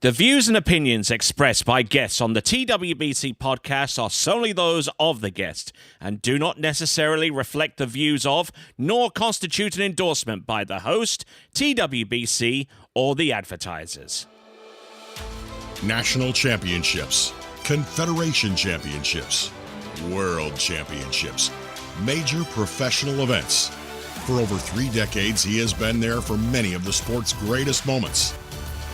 The views and opinions expressed by guests on the TWBC podcast are solely those of the guest and do not necessarily reflect the views of, nor constitute an endorsement by the host, TWBC, or the advertisers. National championships, Confederation championships, World championships, major professional events. For over 3 decades, he has been there for many of the sport's greatest moments.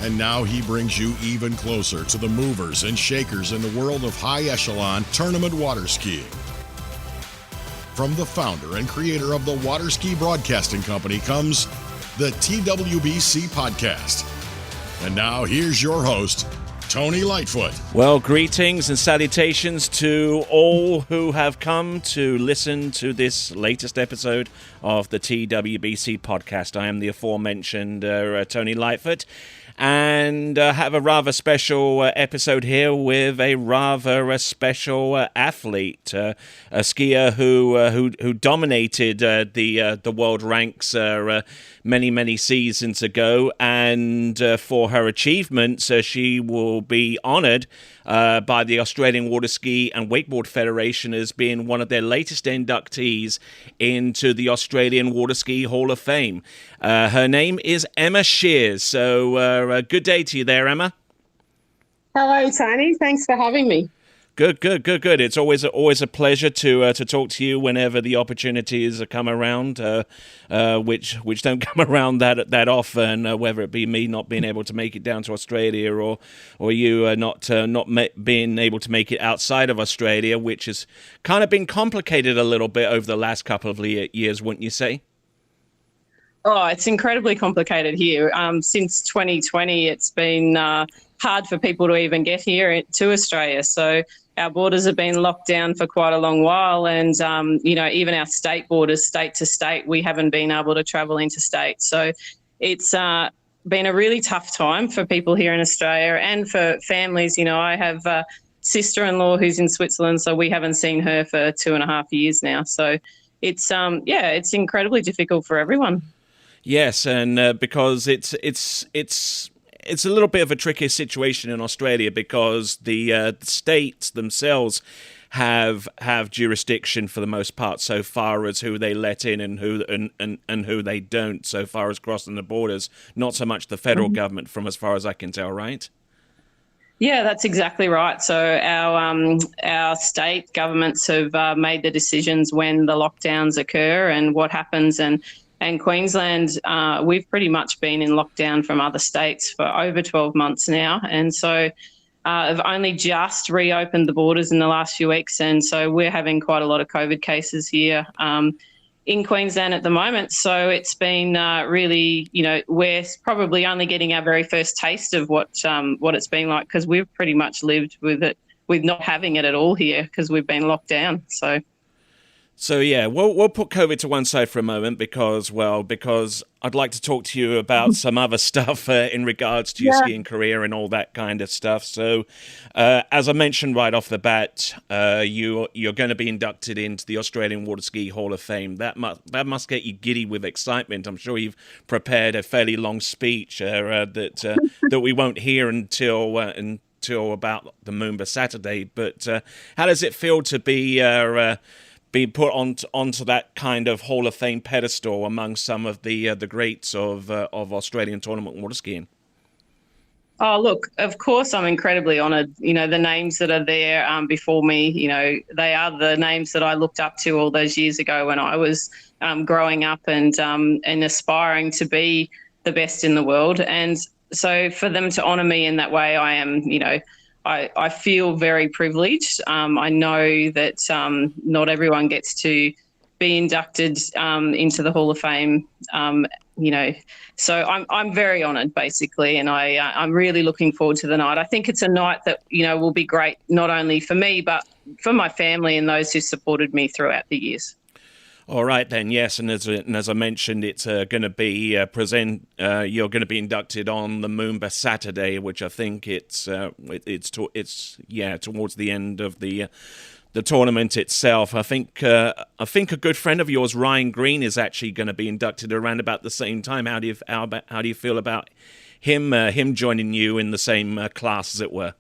And now he brings you even closer to the movers and shakers in the world of high-echelon tournament water skiing. From the founder and creator of the Waterski Broadcasting Company comes the TWBC Podcast. And now here's your host, Tony Lightfoot. Well, greetings and salutations to all who have come to listen to this latest episode of the TWBC Podcast. I am the aforementioned Tony Lightfoot, and have a rather special episode here with a rather special athlete, a skier who dominated the world ranks many seasons ago, and for her achievements, she will be honoured by the Australian Waterski and Wakeboard Federation as being one of their latest inductees into the Australian Waterski Hall-of-Fame. Her name is Emma Sheers. So good day to you there, Emma. Hello, Tony. Thanks for having me. Good. It's always a pleasure to talk to you whenever the opportunities come around, which don't come around that often. Whether it be me not being able to make it down to Australia, or you not being able to make it outside of Australia, which has kind of been complicated a little bit over the last couple of years, wouldn't you say? Oh, it's incredibly complicated here. Since 2020, it's been hard for people to even get here to Australia. So our borders have been locked down for quite a long while, and even our state borders, state to state, we haven't been able to travel interstate. So it's been a really tough time for people here in Australia and for families. You know, I have a sister-in-law who's in Switzerland, so we haven't seen her for 2.5 years now. So it's incredibly difficult for everyone. Yes, and because it's a little bit of a tricky situation in Australia because the states themselves have jurisdiction for the most part so far as who they let in and who they don't, so far as crossing the borders. Not so much the federal government, from as far as I can tell, right? Yeah, that's exactly right. So our state governments have made the decisions when the lockdowns occur and what happens, and Queensland, we've pretty much been in lockdown from other states for over 12 months now. And so I've only just reopened the borders in the last few weeks. And so we're having quite a lot of COVID cases here in Queensland at the moment. So it's been really, we're probably only getting our very first taste of what it's been like, because we've pretty much lived with it, with not having it at all here because we've been locked down. So yeah, we'll put COVID to one side for a moment because I'd like to talk to you about some other stuff in regards to your skiing career and all that kind of stuff. So as I mentioned right off the bat, you're going to be inducted into the Australian Waterski Hall-of-Fame. That must get you giddy with excitement. I'm sure you've prepared a fairly long speech that we won't hear until about the Moomba Saturday. But how does it feel to be put onto that kind of Hall of Fame pedestal among some of the greats of Australian tournament water skiing? Oh, look, of course I'm incredibly honoured. You know, the names that are there before me, they are the names that I looked up to all those years ago when I was growing up and aspiring to be the best in the world. And so for them to honour me in that way, I am, I feel very privileged. I know that not everyone gets to be inducted into the Hall of Fame, So I'm very honoured, basically, and I'm really looking forward to the night. I think it's a night that, will be great not only for me but for my family and those who supported me throughout the years. All right then, yes, and as I mentioned, it's going to be you're going to be inducted on the Moomba Saturday, which I think it's towards the end of the tournament itself. I think a good friend of yours, Ryan Green, is actually going to be inducted around about the same time. How do you feel about him joining you in the same class, as it were?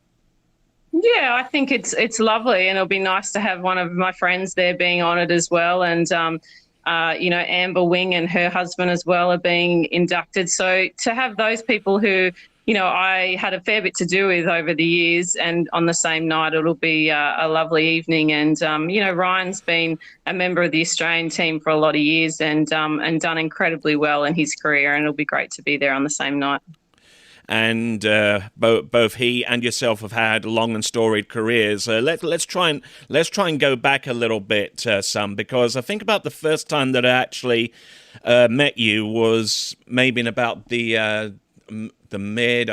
Yeah, I think it's lovely, and it'll be nice to have one of my friends there being honoured as well. And Amber Wing and her husband as well are being inducted. So to have those people who, I had a fair bit to do with over the years, and on the same night, it'll be a lovely evening. And Ryan's been a member of the Australian team for a lot of years, and done incredibly well in his career, and it'll be great to be there on the same night. And both he and yourself have had long and storied careers. Let's try and go back a little bit, some, because I think about the first time that I actually met you was maybe in about the mid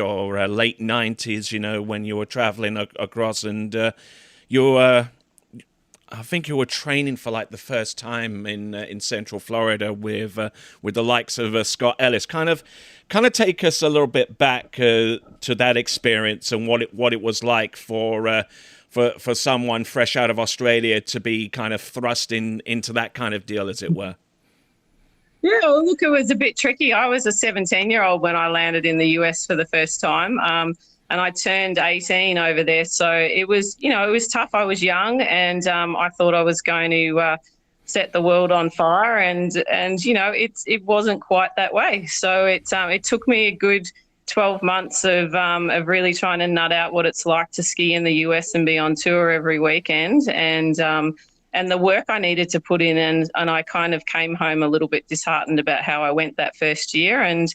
or late 90s. When you were traveling across, and I think you were training for like the first time in Central Florida with the likes of Scott Ellis. Kind of take us a little bit back to that experience and what it was like for someone fresh out of Australia to be kind of thrust into that kind of deal, as it were. Yeah, well, look, it was a bit tricky. I was a 17-year-old when I landed in the US for the first time. And I turned 18 over there. So it was tough. I was young, and I thought I was going to set the world on fire, and it wasn't quite that way. So it took me a good 12 months of really trying to nut out what it's like to ski in the US and be on tour every weekend, and the work I needed to put in, and I kind of came home a little bit disheartened about how I went that first year, and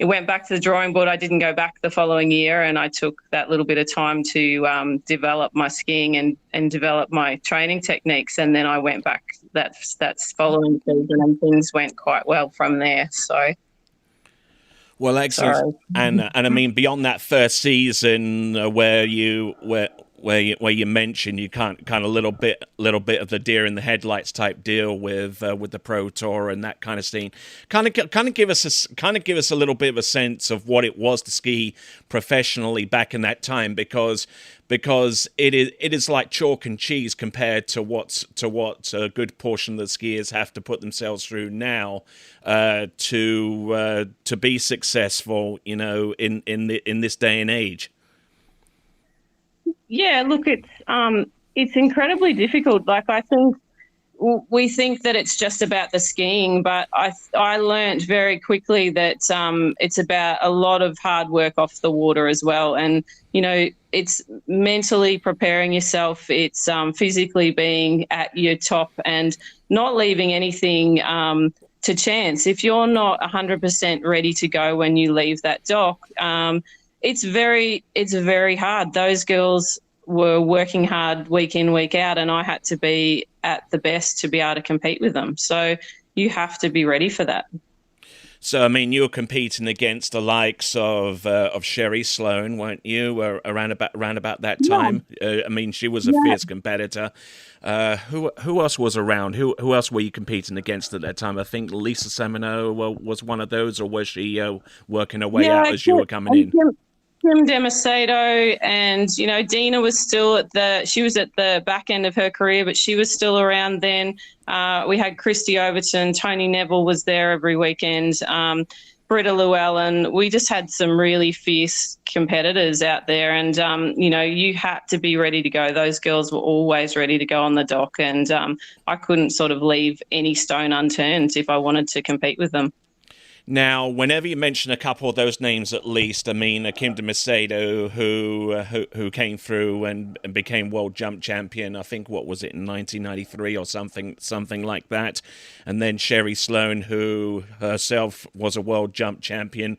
it went back to the drawing board. I didn't go back the following year, and I took that little bit of time to develop my skiing and develop my training techniques. And then I went back that's following season, and things went quite well from there. So, well, excellent. And I mean, beyond that first season, where you mentioned you kind of little bit of the deer in the headlights type deal with the Pro Tour and that kind of scene. Kind of give us a little bit of a sense of what it was to ski professionally back in that time, because it is like chalk and cheese compared to what a good portion of the skiers have to put themselves through now to be successful, in this day and age. Yeah, look, it's incredibly difficult. Like, I think we think that it's just about the skiing, but I learned very quickly that it's about a lot of hard work off the water as well. And, it's mentally preparing yourself. It's physically being at your top and not leaving anything to chance. If you're not 100% ready to go when you leave that dock, it's very hard. Those girls were working hard week in, week out, and I had to be at the best to be able to compete with them. So you have to be ready for that. So, I mean, you were competing against the likes of Sherry Sloan, weren't you, around about that time? Yeah. I mean, she was a fierce competitor. Who else was around? Who else were you competing against at that time? I think Lisa Semino was one of those, or was she working her way out as you were coming in? Kim Demacedo, and Dina was still at the back end of her career, but she was still around then. We had Christy Overton, Tony Neville was there every weekend, Britta Llewellyn. We just had some really fierce competitors out there, and you had to be ready to go. Those girls were always ready to go on the dock, and I couldn't sort of leave any stone unturned if I wanted to compete with them. Now, whenever you mention a couple of those names, at least, I mean, Kim Demacedo, who came through and became world jump champion, I think, what was it, in 1993 or something like that, and then Sherry Sloan, who herself was a world jump champion,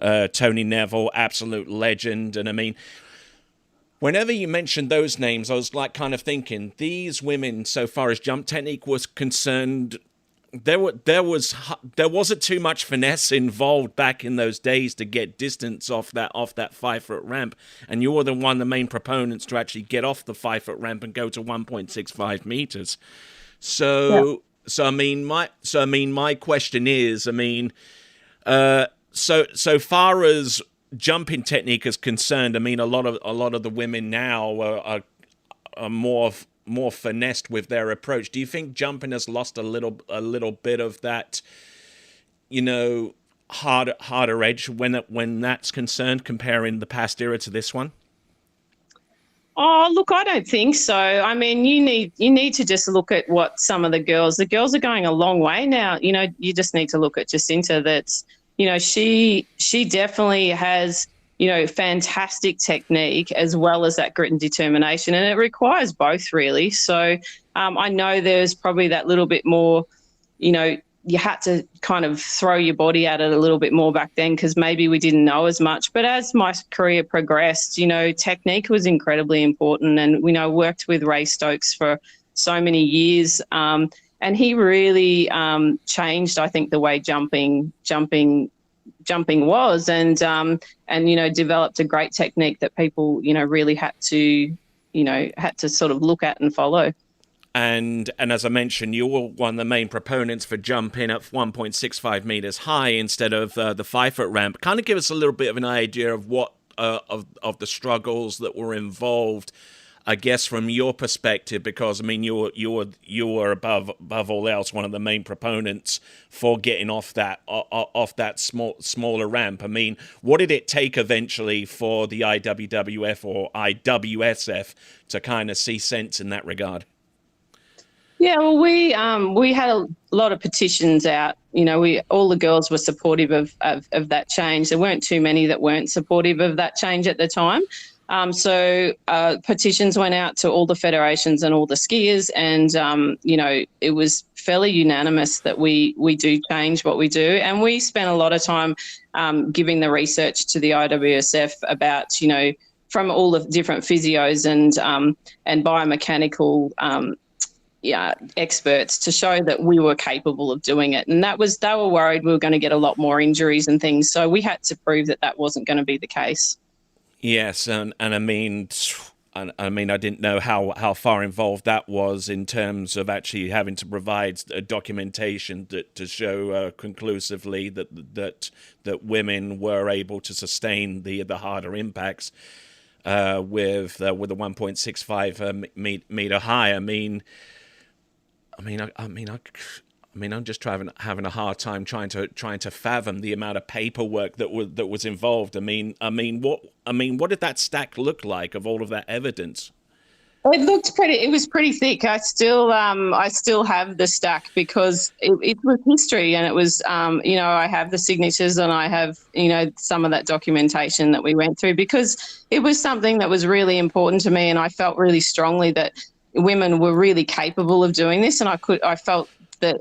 Tony Neville, absolute legend, and I mean, whenever you mentioned those names, I was like kind of thinking, these women, so far as jump technique was concerned, there wasn't too much finesse involved back in those days to get distance off that 5-foot ramp, and you were the main proponents to actually get off the 5-foot ramp and go to 1.65 meters. So I mean my question is, I mean, so far as jumping technique is concerned, I mean a lot of the women now are more finessed with their approach. Do you think jumping has lost a little bit of that, harder edge when that's concerned, comparing the past era to this one? Oh, look, I don't think so. I mean, you need to just look at what some of the girls are going a long way now. You know, you just need to look at Jacinta. That's, you know, she definitely has, you know, fantastic technique as well as that grit and determination, and it requires both really. So I know there's probably that little bit more, you know, you had to kind of throw your body at it a little bit more back then because maybe we didn't know as much. But as my career progressed, you know, technique was incredibly important. And, you know, worked with Ray Stokes for so many years. And he really changed, I think, the way jumping was and, you know, developed a great technique that people, you know, really had to sort of look at and follow. And as I mentioned, you were one of the main proponents for jumping at 1.65 meters high instead of the 5-foot ramp. Kind of give us a little bit of an idea of what of the struggles that were involved, I guess, from your perspective, because I mean you were above all else one of the main proponents for getting off that smaller ramp. I mean, what did it take eventually for the IWWF or IWSF to kind of see sense in that regard? Yeah, well, we had a lot of petitions out. You know, all the girls were supportive of that change. There weren't too many that weren't supportive of that change at the time. So petitions went out to all the federations and all the skiers, and you know, it was fairly unanimous that we do change what we do. And we spent a lot of time giving the research to the IWSF about, you know, from all the different physios and biomechanical experts to show that we were capable of doing it. And they were worried we were going to get a lot more injuries and things. So we had to prove that wasn't going to be the case. Yes, and I mean, I didn't know how far involved that was in terms of actually having to provide documentation to show conclusively that women were able to sustain the harder impacts with a 1.65 meter high. I'm just having a hard time trying to fathom the amount of paperwork that was involved. What did that stack look like of all of that evidence? It was pretty thick. I still have the stack because it was history, and it was, you know, I have the signatures and I have, you know, some of that documentation that we went through because it was something that was really important to me, and I felt really strongly that women were really capable of doing this, and I felt that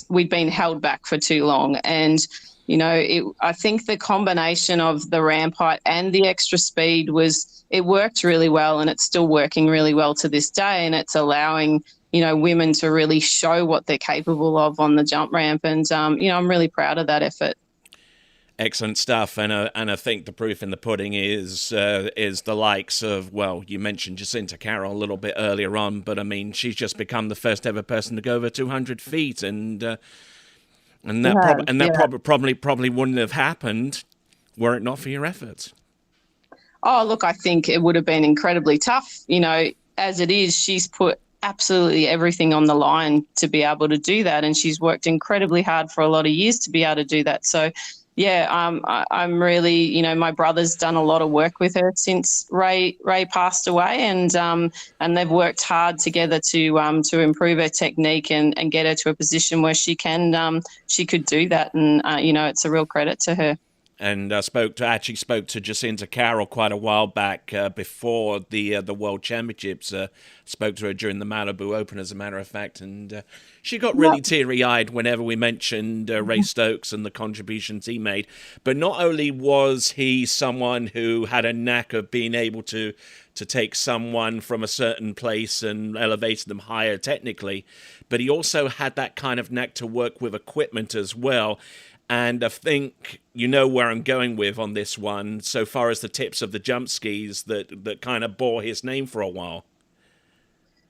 we'd been held back for too long. And, you know, I think the combination of the ramp height and the extra speed it worked really well, and it's still working really well to this day, and it's allowing, you know, women to really show what they're capable of on the jump ramp. And, you know, I'm really proud of that effort. Excellent stuff, and I think the proof in the pudding is the likes of, well, you mentioned Jacinta Carroll a little bit earlier on, but I mean, she's just become the first ever person to go over 200 feet, and that probably wouldn't have happened were it not for your efforts. Oh, look, I think it would have been incredibly tough. You know, as it is, she's put absolutely everything on the line to be able to do that, and she's worked incredibly hard for a lot of years to be able to do that. So. Yeah, I'm really, you know, my brother's done a lot of work with her since Ray passed away, and they've worked hard together to improve her technique and get her to a position where she could do that, and you know, it's a real credit to her. And spoke to Jacinta Carroll quite a while back before the World Championships. Spoke to her during the Malibu Open, as a matter of fact, and she got really teary-eyed whenever we mentioned Ray Stokes and the contributions he made. But not only was he someone who had a knack of being able to take someone from a certain place and elevate them higher technically, but he also had that kind of knack to work with equipment as well. And I think you know where I'm going with on this one, so far as the tips of the jump skis that kind of bore his name for a while.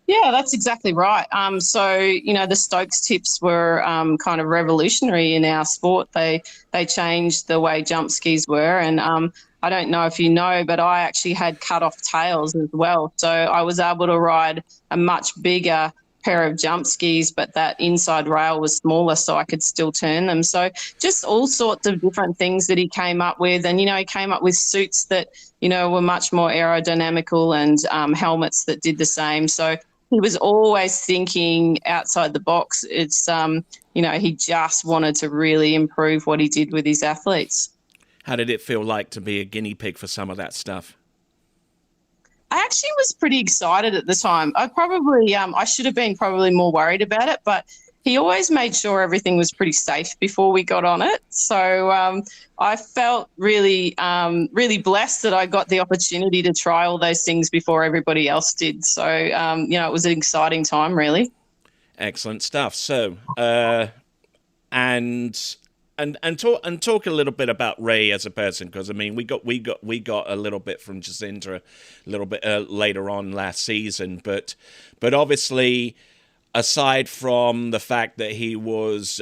Yeah, that's exactly right. So, you know, the Stokes tips were kind of revolutionary in our sport. They changed the way jump skis were. And I don't know if you know, but I actually had cut off tails as well. So I was able to ride a much bigger pair of jump skis, but that inside rail was smaller, so I could still turn them. So just all sorts of different things that he came up with. And, he came up with suits that, were much more aerodynamical and helmets that did the same. So he was always thinking outside the box. It's, he just wanted to really improve what he did with his athletes. How did it feel like to be a guinea pig for some of that stuff? I actually was pretty excited at the time. I should have been probably more worried about it, but he always made sure everything was pretty safe before we got on it. So I felt really, really blessed that I got the opportunity to try all those things before everybody else did. So, it was an exciting time, really. Excellent stuff. So, And talk a little bit about Ray as a person, because we got a little bit from Jacinta a little bit later on last season, but obviously, aside from the fact that he was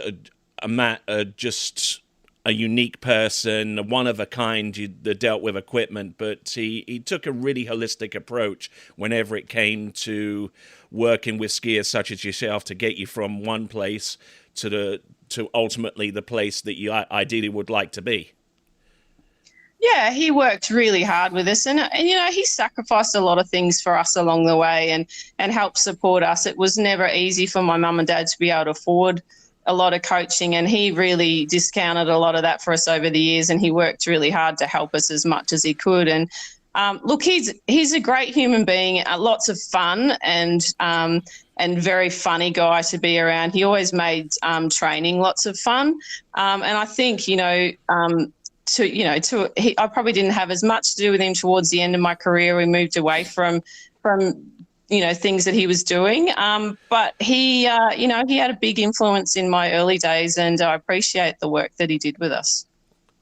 just a unique person, one of a kind that dealt with equipment, but he took a really holistic approach whenever it came to working with skiers such as yourself to get you from one place to ultimately the place that you ideally would like to be. Yeah, he worked really hard with us, and he sacrificed a lot of things for us along the way and helped support us. It was never easy for my mum and dad to be able to afford a lot of coaching, and he really discounted a lot of that for us over the years, and he worked really hard to help us as much as he could. And look, he's a great human being, lots of fun and very funny guy to be around. He always made training lots of fun, and I think I probably didn't have as much to do with him towards the end of my career. We moved away from things that he was doing, but he had a big influence in my early days, and I appreciate the work that he did with us.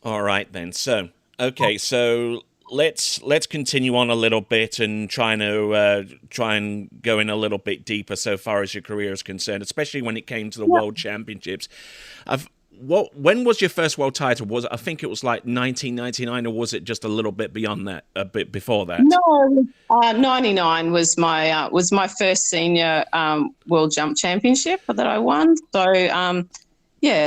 All right then. So let's continue on a little bit and try and go in a little bit deeper so far as your career is concerned, especially when it came to the World Championships. When was your first world title? I think it was like 1999, or was it just a little bit beyond that, a bit before that? No, 99 was my first senior World Jump Championship that I won. So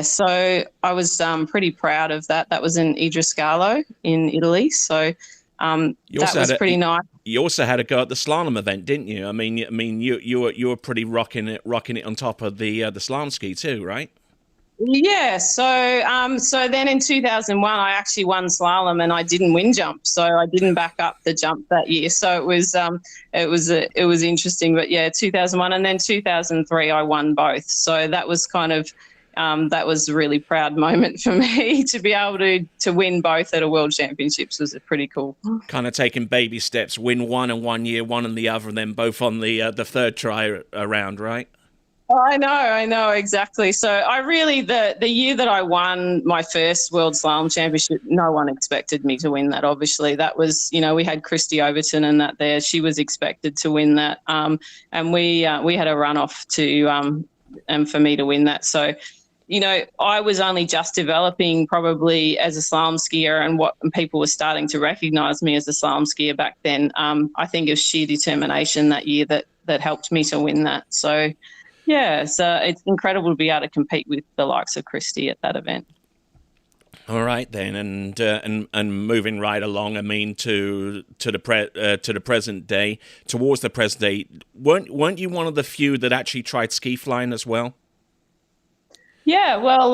so I was pretty proud of that. That was in Idriscalo in Italy. So that was pretty nice. You also had a go at the slalom event, didn't you? I mean, you were pretty rocking it on top of the slalom ski too, right? Yeah. So then in 2001, I actually won slalom and I didn't win jump, so I didn't back up the jump that year. So it was interesting, but yeah, 2001 and then 2003, I won both. So that was kind of. That was a really proud moment for me to be able to win both at a World Championships. Was pretty cool. Kind of taking baby steps, win one in 1 year, one in the other, and then both on the third try around, right? I know, exactly. So I really, the year that I won my first World Slalom Championship, no one expected me to win that, obviously. That was, we had Christy Overton and that there. She was expected to win that. And we had a runoff to and for me to win that. So, I was only just developing probably as a slalom skier, and people were starting to recognise me as a slalom skier back then. I think it was sheer determination that year that helped me to win that. So, yeah, so it's incredible to be able to compete with the likes of Christy at that event. All right then, and moving right along. I mean, to the present day, towards the present day, weren't you one of the few that actually tried ski flying as well? Yeah, well,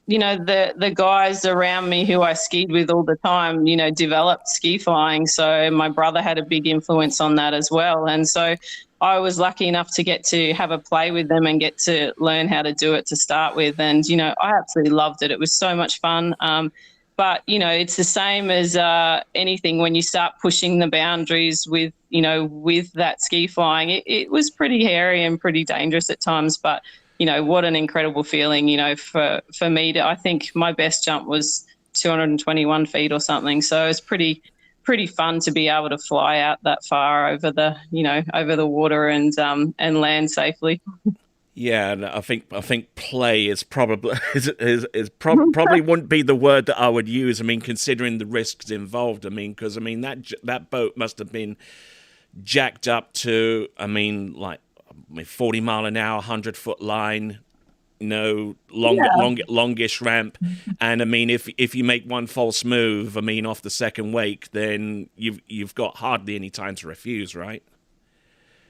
the guys around me who I skied with all the time, developed ski flying. So my brother had a big influence on that as well. And so I was lucky enough to get to have a play with them and get to learn how to do it to start with. And, I absolutely loved it. It was so much fun. But, it's the same as anything when you start pushing the boundaries with that ski flying. It was pretty hairy and pretty dangerous at times, but what an incredible feeling, for me I think my best jump was 221 feet or something. So it's pretty fun to be able to fly out that far over the water and land safely. Yeah, and I think play is probably probably wouldn't be the word that I would use. I mean, considering the risks involved. I mean, because that boat must have been jacked up to, like 40 mile an hour, 100-foot line, longish ramp. And I mean, if you make one false move, I mean, off the second wake, then you've got hardly any time to refuse, right?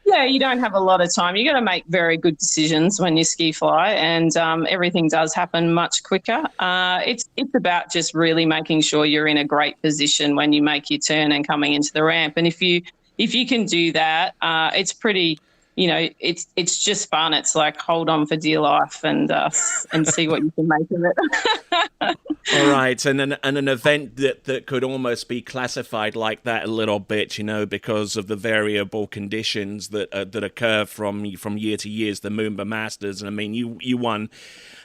Yeah, you don't have a lot of time. You got to make very good decisions when you ski fly, and everything does happen much quicker. It's about just really making sure you're in a great position when you make your turn and coming into the ramp. And if you can do that, it's pretty. It's just fun. It's like hold on for dear life and see what you can make of it. All right, and an event that could almost be classified like that a little bit, because of the variable conditions that occur from year to year, the Moomba Masters. And I mean, you won.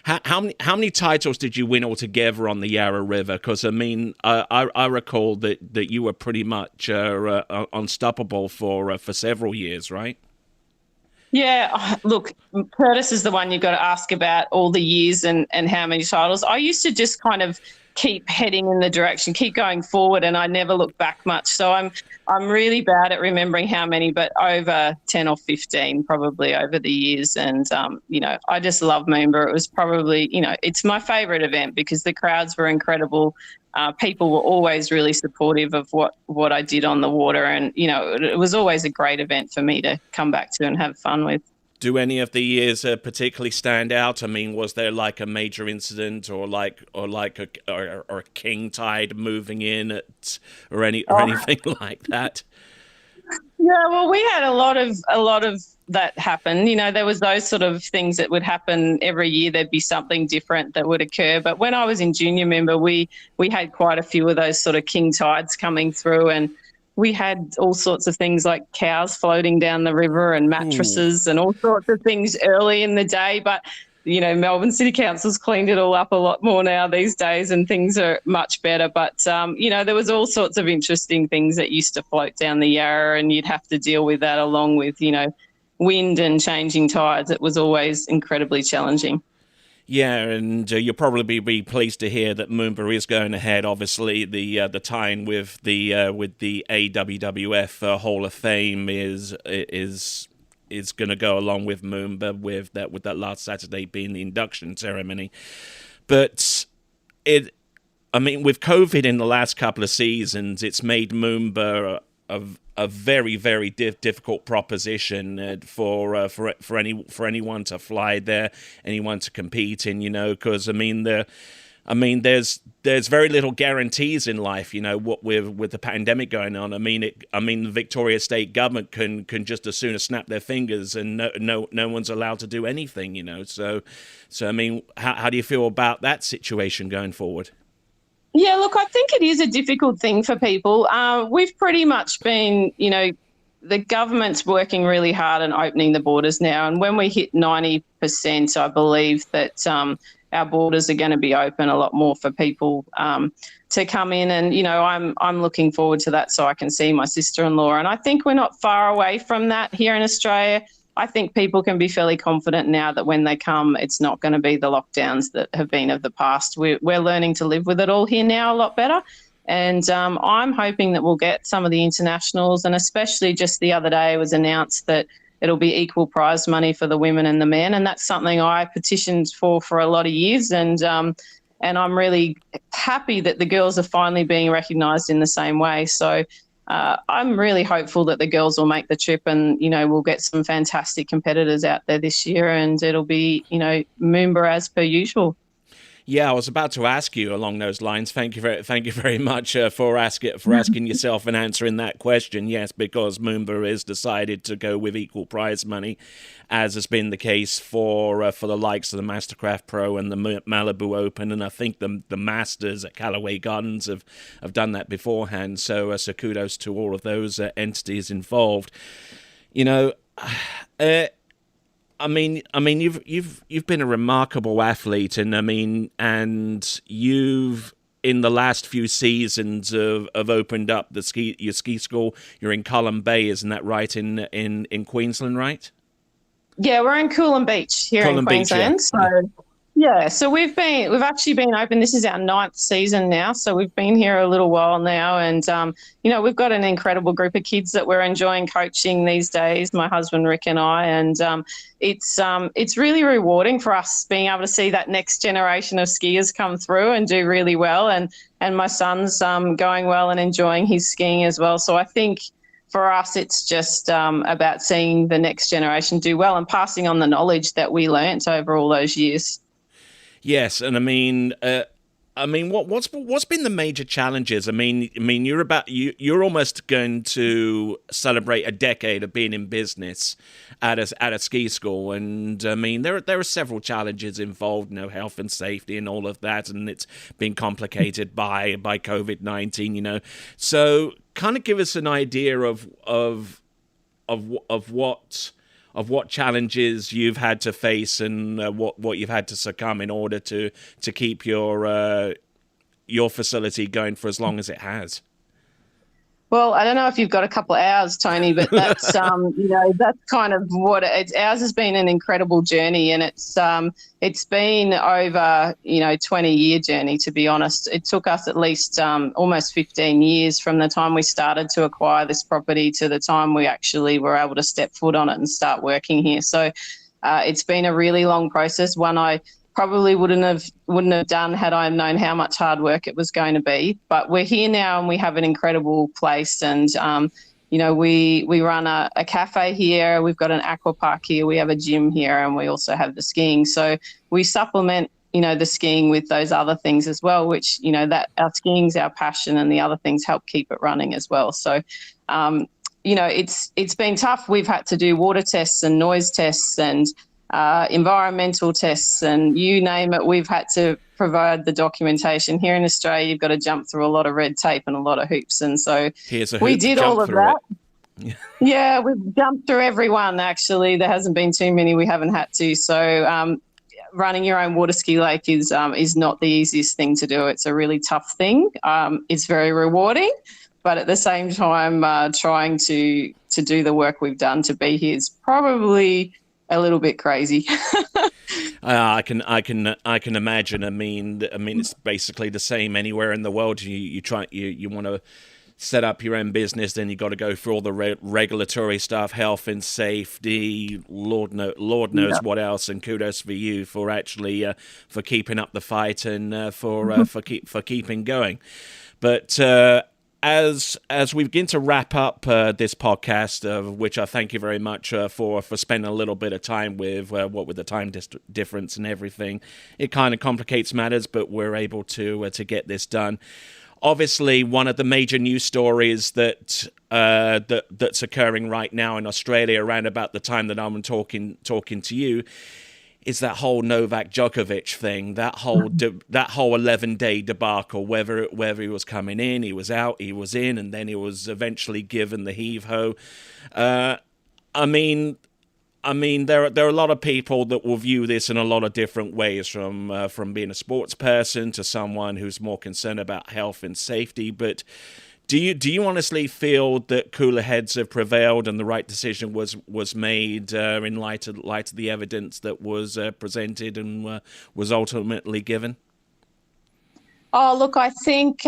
How many titles did you win altogether on the Yarra River? Because I mean, I recall that you were pretty much unstoppable for several years, right? Yeah, look, Curtis is the one you've got to ask about all the years and how many titles. I used to just kind of keep heading in the direction, keep going forward, and I never look back much. So I'm really bad at remembering how many, but over 10 or 15 probably over the years. And, I just love Moomba. It was probably, it's my favourite event because the crowds were incredible. People were always really supportive of what I did on the water, and it was always a great event for me to come back to and have fun with. Do any of the years particularly stand out? I mean, was there like a major incident or a king tide moving in or anything like that? Yeah, well, we had a lot of that happen. There was those sort of things that would happen every year. There'd be something different that would occur. But when I was in junior member, we had quite a few of those sort of king tides coming through, and we had all sorts of things like cows floating down the river and mattresses and all sorts of things early in the day. But Melbourne City Council's cleaned it all up a lot more now these days, and things are much better. But, there was all sorts of interesting things that used to float down the Yarra, and you'd have to deal with that along with, wind and changing tides. It was always incredibly challenging. Yeah, and you'll probably be pleased to hear that Moomba is going ahead. Obviously, the tie-in with the AWWF Hall of Fame is going to go along with Moomba with that last Saturday being the induction ceremony. But with COVID in the last couple of seasons, it's made Moomba a very, very difficult proposition for anyone to fly there, anyone to compete in. Because there's very little guarantees in life. What with the pandemic going on. The Victoria State government can just as soon as snap their fingers, and no one's allowed to do anything. So how do you feel about that situation going forward? Yeah, look, I think it is a difficult thing for people. We've pretty much been, the government's working really hard on opening the borders now. And when we hit 90%, I believe that our borders are going to be open a lot more for people to come in. And, I'm looking forward to that so I can see my sister-in-law. And I think we're not far away from that here in Australia. I think people can be fairly confident now that when they come, it's not going to be the lockdowns that have been of the past. We're learning to live with it all here now a lot better. And I'm hoping that we'll get some of the internationals, and especially just the other day it was announced that it'll be equal prize money for the women and the men. And that's something I petitioned for a lot of years. And I'm really happy that the girls are finally being recognised in the same way. So I'm really hopeful that the girls will make the trip, and, we'll get some fantastic competitors out there this year, and it'll be, Moomba as per usual. Yeah, I was about to ask you along those lines. Thank you very much for asking yourself and answering that question. Yes, because Moomba has decided to go with equal prize money, as has been the case for the likes of the Mastercraft Pro and the Malibu Open, and I think the Masters at Callaway Gardens have done that beforehand. So kudos to all of those entities involved. You've been a remarkable athlete, and you've in the last few seasons have opened up your ski school. You're in Column Bay, isn't that right? In Queensland, right? Yeah, we're in Coolum Beach here in Queensland. Yeah. So Yeah, so we've actually been open. This is our 9th season now, so we've been here a little while now, and we've got an incredible group of kids that we're enjoying coaching these days. My husband Rick and I, and it's really rewarding for us being able to see that next generation of skiers come through and do really well, and my son's going well and enjoying his skiing as well. So I think for us, it's just about seeing the next generation do well and passing on the knowledge that we learnt over all those years. Yes, and what's been the major challenges? You're almost going to celebrate a decade of being in business at a ski school, and there are several challenges involved, health and safety and all of that, and it's been complicated by COVID-19, So, kind of give us an idea of what challenges you've had to face and what you've had to succumb in order to keep your facility going for as long as it has. Well, I don't know if you've got a couple of hours, Tony, but that's that's kind of what ours has been an incredible journey, and it's been over 20-year journey, to be honest. It took us at least almost 15 years from the time we started to acquire this property to the time we actually were able to step foot on it and start working here. So it's been a really long process, one I probably wouldn't have done had I known how much hard work it was going to be. But we're here now, and we have an incredible place. And we run a cafe here. We've got an aqua park here. We have a gym here, and we also have the skiing. So we supplement the skiing with those other things as well, which that our skiing's our passion, and the other things help keep it running as well. So it's been tough. We've had to do water tests and noise tests and environmental tests, and you name it, we've had to provide the documentation. Here in Australia, you've got to jump through a lot of red tape and a lot of hoops, and so we did all of that. Yeah, we've jumped through every one, actually. There hasn't been too many we haven't had to. So running your own water ski lake is not the easiest thing to do. It's a really tough thing. It's very rewarding, but at the same time, trying to do the work we've done to be here is probably a little bit crazy. I can imagine. I mean, it's basically the same anywhere in the world. You want to set up your own business, then you got to go through all the regulatory stuff, health and safety. Lord knows what else. And kudos for you for actually for keeping up the fight and for keeping going. But As we begin to wrap up this podcast, which I thank you very much for spending a little bit of time with, what with the time difference and everything, it kind of complicates matters, but we're able to get this done. Obviously, one of the major news stories that's occurring right now in Australia, around about the time that I'm talking to you, is that whole Novak Djokovic thing, that whole 11-day debacle, whether he was coming in, he was out, he was in, and then he was eventually given the heave-ho. There are a lot of people that will view this in a lot of different ways, from being a sports person to someone who's more concerned about health and safety. But do you honestly feel that cooler heads have prevailed and the right decision was made in light of the evidence that was presented and was ultimately given? Oh, look, I think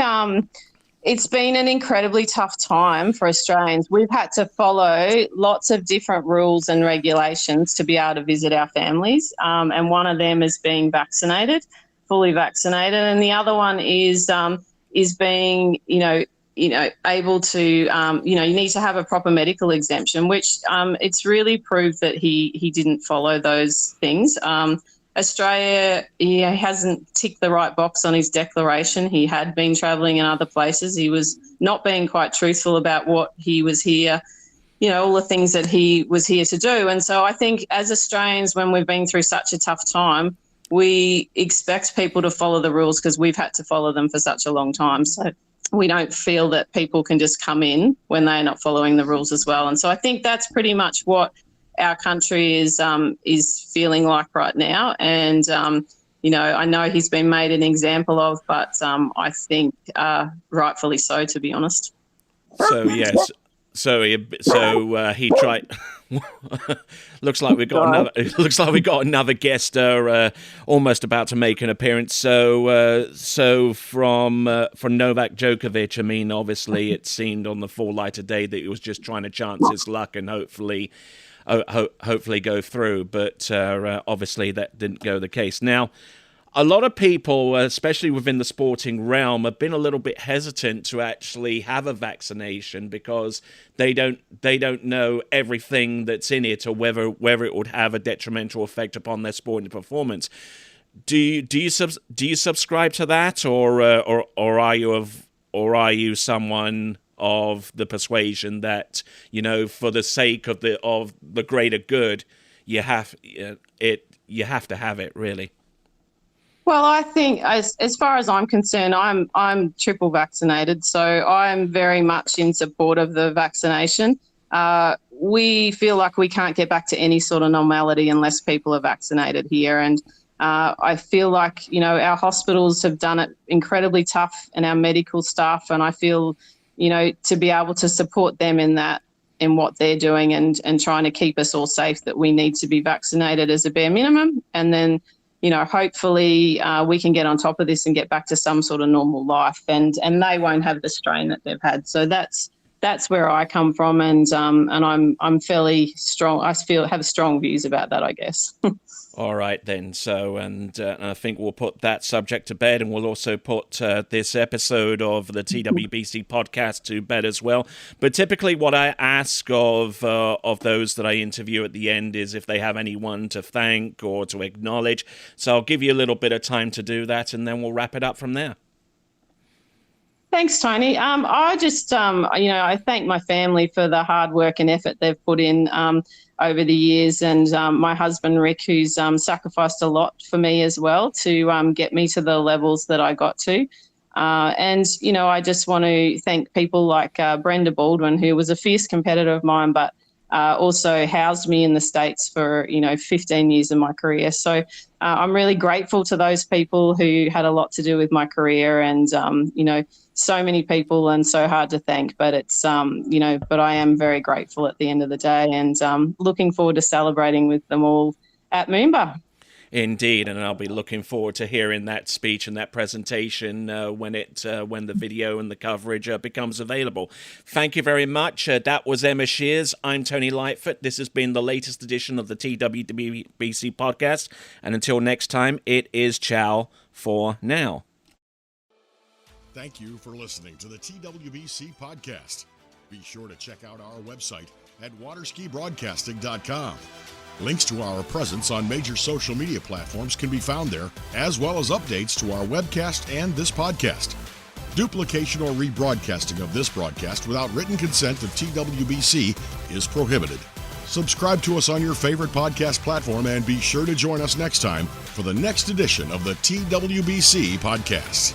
it's been an incredibly tough time for Australians. We've had to follow lots of different rules and regulations to be able to visit our families, and one of them is being vaccinated, fully vaccinated, and the other one is being able to, you need to have a proper medical exemption, which it's really proved that he didn't follow those things. Australia, he hasn't ticked the right box on his declaration. He had been travelling in other places. He was not being quite truthful about what he was here, all the things that he was here to do. And so I think as Australians, when we've been through such a tough time, we expect people to follow the rules because we've had to follow them for such a long time. So we don't feel that people can just come in when they're not following the rules as well. And so I think that's pretty much what our country is feeling like right now. And, I know he's been made an example of, but I think rightfully so, to be honest. So, yes. he tried. Looks like we got another. Looks like we got another guest almost about to make an appearance. So from Novak Djokovic, I mean, obviously it seemed on the full light of day that he was just trying to chance his luck and hopefully go through. But obviously that didn't go the case. Now, a lot of people, especially within the sporting realm, have been a little bit hesitant to actually have a vaccination because they don't know everything that's in it or whether it would have a detrimental effect upon their sporting performance. Do you subscribe to that, or are you someone of the persuasion that, you know, for the sake of the greater good, you have to have it, really? Well, I think as far as I'm concerned, I'm triple vaccinated, so I'm very much in support of the vaccination. We feel like we can't get back to any sort of normality unless people are vaccinated here, and I feel like, you know, our hospitals have done it incredibly tough, and our medical staff, and I feel, you know, to be able to support them in what they're doing and trying to keep us all safe, that we need to be vaccinated as a bare minimum, and then, you know, hopefully we can get on top of this and get back to some sort of normal life, and they won't have the strain that they've had. So that's where I come from, and I'm fairly strong. I have strong views about that, I guess. All right, then. So, and I think we'll put that subject to bed, and we'll also put this episode of the TWBC podcast to bed as well. But typically what I ask of those that I interview at the end is if they have anyone to thank or to acknowledge. So I'll give you a little bit of time to do that, and then we'll wrap it up from there. Thanks, Tony. I just, I thank my family for the hard work and effort they've put in over the years, and my husband, Rick, who's sacrificed a lot for me as well to get me to the levels that I got to. And, you know, I just want to thank people like Brenda Baldwin, who was a fierce competitor of mine, but also housed me in the States for, 15 years of my career. So I'm really grateful to those people who had a lot to do with my career, and, so many people and so hard to thank, but it's, but I am very grateful at the end of the day, and looking forward to celebrating with them all at Moomba. Indeed, and I'll be looking forward to hearing that speech and that presentation when the video and the coverage becomes available. Thank you very much. That was Emma Sheers. I'm Tony Lightfoot. This has been the latest edition of the TWBC podcast, and until next time, it is ciao for now. Thank you for listening to the TWBC podcast. Be sure to check out our website at waterskibroadcasting.com. Links to our presence on major social media platforms can be found there, as well as updates to our webcast and this podcast. Duplication or rebroadcasting of this broadcast without written consent of TWBC is prohibited. Subscribe to us on your favorite podcast platform, and be sure to join us next time for the next edition of the TWBC podcast.